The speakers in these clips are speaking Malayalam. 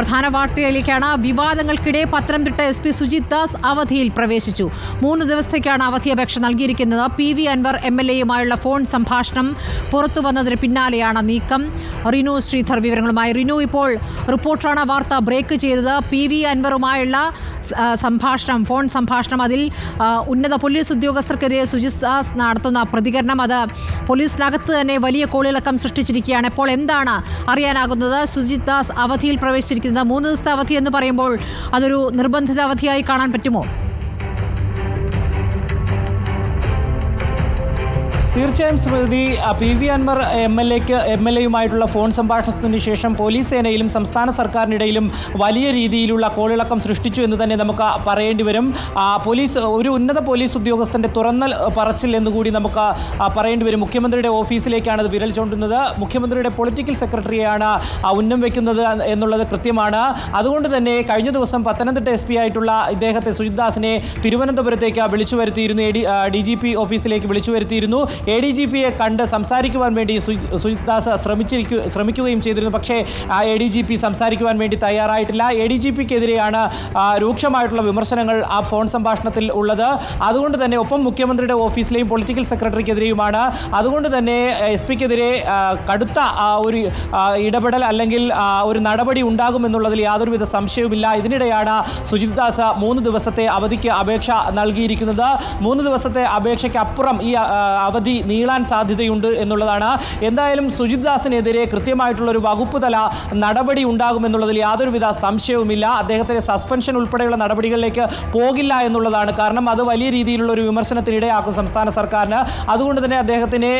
പ്രധാന വാർത്തയിലേക്കാണ്. വിവാദങ്ങൾക്കിടെ പത്തനംതിട്ട SP സുജിത് ദാസ് അവധിയിൽ പ്രവേശിച്ചു. 3 ദിവസത്തേക്കാണ് അവധിയപേക്ഷ നൽകിയിരിക്കുന്നത്. PV അൻവർ MLAയുമായുള്ള ഫോൺ സംഭാഷണം പുറത്തു വന്നതിന് പിന്നാലെയാണ് നീക്കം. റിനു ശ്രീധർ വിവരങ്ങളുമായി. റിനു, ഇപ്പോൾ റിപ്പോർട്ടറാണ് വാർത്ത ബ്രേക്ക് ചെയ്തത്. PV അൻവറുമായുള്ള ഫോൺ സംഭാഷണം, അതിൽ ഉന്നത പോലീസ് ഉദ്യോഗസ്ഥർക്കെതിരെ സുജിത് ദാസ് നടത്തുന്ന പ്രതികരണം, അത് പോലീസിനകത്ത് തന്നെ വലിയ കോളിളക്കം സൃഷ്ടിച്ചിരിക്കുകയാണ്. ഇപ്പോൾ എന്താണ് അറിയാനാകുന്നത്? സുജിത് ദാസ് അവധിയിൽ പ്രവേശിച്ചിരിക്കുന്നത് 3 ദിവസത്തെ അവധി എന്ന് പറയുമ്പോൾ അതൊരു നിർബന്ധിത അവധിയായി കാണാൻ പറ്റുമോ? തീർച്ചയായും സ്മൃതി, PV അൻവർ MLAയുമായിട്ടുള്ള ഫോൺ സംഭാഷണത്തിന് ശേഷം പോലീസ് സേനയിലും സംസ്ഥാന സർക്കാരിനിടയിലും വലിയ രീതിയിലുള്ള കോളിളക്കം സൃഷ്ടിച്ചു എന്ന് തന്നെ നമുക്ക് പറയേണ്ടി വരും. ഒരു ഉന്നത പോലീസ് ഉദ്യോഗസ്ഥൻ്റെ തുറന്ന പറച്ചിൽ എന്നുകൂടി നമുക്ക് പറയേണ്ടി വരും. മുഖ്യമന്ത്രിയുടെ ഓഫീസിലേക്കാണ് അത് വിരൽ ചൂണ്ടുന്നത്. മുഖ്യമന്ത്രിയുടെ പൊളിറ്റിക്കൽ സെക്രട്ടറിയാണ് ഉന്നം വയ്ക്കുന്നത് എന്നുള്ളത് കൃത്യമാണ്. അതുകൊണ്ട് തന്നെ കഴിഞ്ഞ ദിവസം പത്തനംതിട്ട SP ആയിട്ടുള്ള ഇദ്ദേഹത്തെ സുജിത് ദാസിനെ തിരുവനന്തപുരത്തേക്ക് വിളിച്ചു വരുത്തിയിരുന്നു. DGP ഓഫീസിലേക്ക് വിളിച്ചു വരുത്തിയിരുന്നു. ADGPയെ കണ്ട് സംസാരിക്കുവാൻ വേണ്ടി സുജിത് ദാസ് ശ്രമിക്കുകയും ചെയ്തിരുന്നു. പക്ഷേ ADGP സംസാരിക്കുവാൻ വേണ്ടി തയ്യാറായിട്ടില്ല. ADGPക്കെതിരെയാണ് രൂക്ഷമായിട്ടുള്ള വിമർശനങ്ങൾ ആ ഫോൺ സംഭാഷണത്തിൽ ഉള്ളത്. അതുകൊണ്ട് തന്നെ ഒപ്പം മുഖ്യമന്ത്രിയുടെ ഓഫീസിലെയും പൊളിറ്റിക്കൽ സെക്രട്ടറിക്കെതിരെയുമാണ്. അതുകൊണ്ട് തന്നെ SP-ക്കെതിരെ കടുത്ത ഒരു ഇടപെടൽ അല്ലെങ്കിൽ ഒരു നടപടി ഉണ്ടാകുമെന്നുള്ളതിൽ യാതൊരുവിധ സംശയവുമില്ല. ഇതിനിടെയാണ് സുജിത് ദാസ് 3 ദിവസത്തെ അവധിക്ക് അപേക്ഷ നൽകിയിരിക്കുന്നത്. 3 ദിവസത്തെ അപേക്ഷയ്ക്ക് അപ്പുറം ഈ അവധി നീളാൻ സാധ്യതയുണ്ട് എന്നുള്ളതാണ്. എന്തായാലും സുജിത് ദാസിനെതിരെ കൃത്യമായിട്ടുള്ളൊരു വകുപ്പ് തല നടപടി ഉണ്ടാകുമെന്നുള്ളതിൽ യാതൊരുവിധ സംശയവുമില്ല. അദ്ദേഹത്തിൻ്റെ സസ്പെൻഷൻ ഉൾപ്പെടെയുള്ള നടപടികളിലേക്ക് പോകില്ല എന്നുള്ളതാണ്. കാരണം അത് വലിയ രീതിയിലുള്ളൊരു വിമർശനത്തിനിടയാക്കും സംസ്ഥാന സർക്കാരിന്. അതുകൊണ്ട് തന്നെ അദ്ദേഹത്തിനെ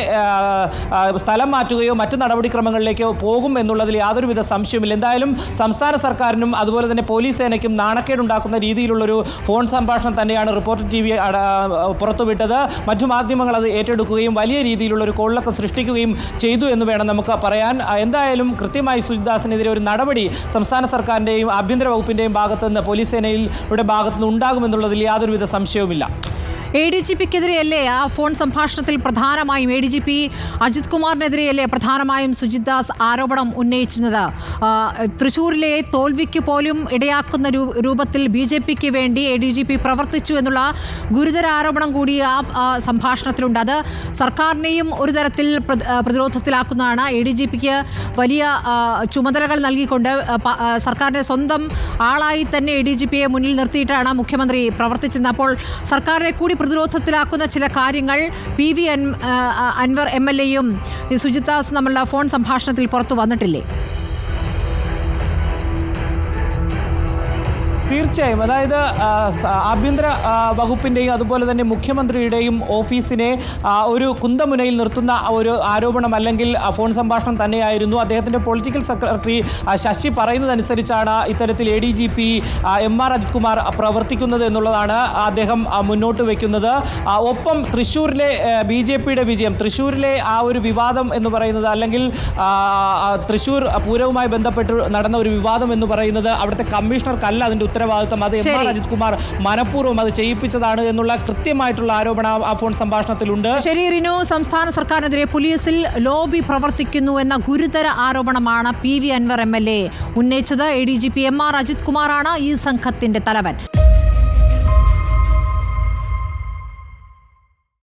സ്ഥലം മാറ്റുകയോ മറ്റ് നടപടിക്രമങ്ങളിലേക്കോ പോകും എന്നുള്ളതിൽ യാതൊരുവിധ സംശയവുമില്ല. എന്തായാലും സംസ്ഥാന സർക്കാരിനും അതുപോലെ തന്നെ പോലീസ് സേനയ്ക്കും നാണക്കേടുണ്ടാക്കുന്ന രീതിയിലുള്ളൊരു ഫോൺ സംഭാഷണം തന്നെയാണ് റിപ്പോർട്ടർ TV പുറത്തുവിട്ടത്. മറ്റു മാധ്യമങ്ങൾ അത് ഏറ്റെടുക്കുകയും വലിയ രീതിയിലുള്ള ഒരു കോളിളക്കം സൃഷ്ടിക്കുകയും ചെയ്തു എന്ന് വേണം നമുക്ക് പറയാൻ. എന്തായാലും കൃത്യമായി സുജിത് ദാസിനെതിരെ ഒരു നടപടി സംസ്ഥാന സർക്കാരിൻ്റെയും ആഭ്യന്തര വകുപ്പിൻ്റെയും ഭാഗത്തുനിന്ന് പോലീസ് സേനയുടെ ഭാഗത്തുനിന്ന് ഉണ്ടാകുമെന്നുള്ളതിൽ യാതൊരുവിധ സംശയവുമില്ല. ADGPക്കെതിരെയല്ലേ ആ ഫോൺ സംഭാഷണത്തിൽ പ്രധാനമായും ADGP അജിത് കുമാറിനെതിരെയല്ലേ പ്രധാനമായും സുജിത് ദാസ് ആരോപണം ഉന്നയിച്ചിരുന്നത്? തൃശ്ശൂരിലെ തോൽവിക്ക് പോലും ഇടയാക്കുന്ന രൂപത്തിൽ BJPക്ക് വേണ്ടി ADGP പ്രവർത്തിച്ചു എന്നുള്ള ഗുരുതര ആരോപണം കൂടി ആ സംഭാഷണത്തിലുണ്ട്. അത് സർക്കാരിനെയും ഒരു തരത്തിൽ പ്രതിരോധത്തിലാക്കുന്നതാണ്. ADGPക്ക് വലിയ ചുമതലകൾ നൽകിക്കൊണ്ട് സർക്കാരിൻ്റെ സ്വന്തം ആളായി തന്നെ ADGPയെ മുന്നിൽ നിർത്തിയിട്ടാണ് മുഖ്യമന്ത്രി പ്രവർത്തിച്ചത്. അപ്പോൾ സർക്കാരിനെ കൂടി പ്രതിരോധത്തിലാക്കുന്ന ചില കാര്യങ്ങൾ PV അൻവർ MLAയും സുജിത് ദാസും തമ്മിലുള്ള ഫോൺ സംഭാഷണത്തിൽ പുറത്തു വന്നിട്ടില്ലേ? തീർച്ചയായും, അതായത് ആഭ്യന്തര വകുപ്പിൻ്റെയും അതുപോലെ തന്നെ മുഖ്യമന്ത്രിയുടെയും ഓഫീസിനെ ഒരു കുന്തമുനയിൽ നിർത്തുന്ന ഒരു ആരോപണം അല്ലെങ്കിൽ ഫോൺ സംഭാഷണം തന്നെയായിരുന്നു. അദ്ദേഹത്തിൻ്റെ പൊളിറ്റിക്കൽ സെക്രട്ടറി ശശി പറയുന്നതനുസരിച്ചാണ് ഇത്തരത്തിൽ ADGP MR അജിത് കുമാർ പ്രവർത്തിക്കുന്നത് എന്നുള്ളതാണ് അദ്ദേഹം മുന്നോട്ട് വയ്ക്കുന്നത്. ഒപ്പം തൃശ്ശൂരിലെ BJPയുടെ വിജയം, തൃശ്ശൂരിലെ ആ ഒരു വിവാദം എന്ന് പറയുന്നത്, അല്ലെങ്കിൽ തൃശ്ശൂർ പൂരവുമായി ബന്ധപ്പെട്ട് നടന്ന ഒരു വിവാദം എന്ന് പറയുന്നത് അവിടുത്തെ കമ്മീഷണർക്കല്ല അതിൻ്റെ ഉത്തരവാദിത്വം. അത് MR അജിത് കുമാർ മനഃപൂർവ്വം അത് ചെയ്യിപ്പിച്ചതാണ് എന്നുള്ള കൃത്യമായിട്ടുള്ള ആരോപണം ആ ഫോൺ സംഭാഷണത്തിലുണ്ട്. ശരി റിനു, സംസ്ഥാന സർക്കാരിനെതിരെ പോലീസിൽ ലോബി പ്രവർത്തിക്കുന്നു എന്ന ഗുരുതര ആരോപണമാണ് PV അൻവർ MLA ഉന്നയിച്ചത്. ADGP MR അജിത് കുമാറാണ് ഈ സംഘത്തിന്റെ തലവൻ.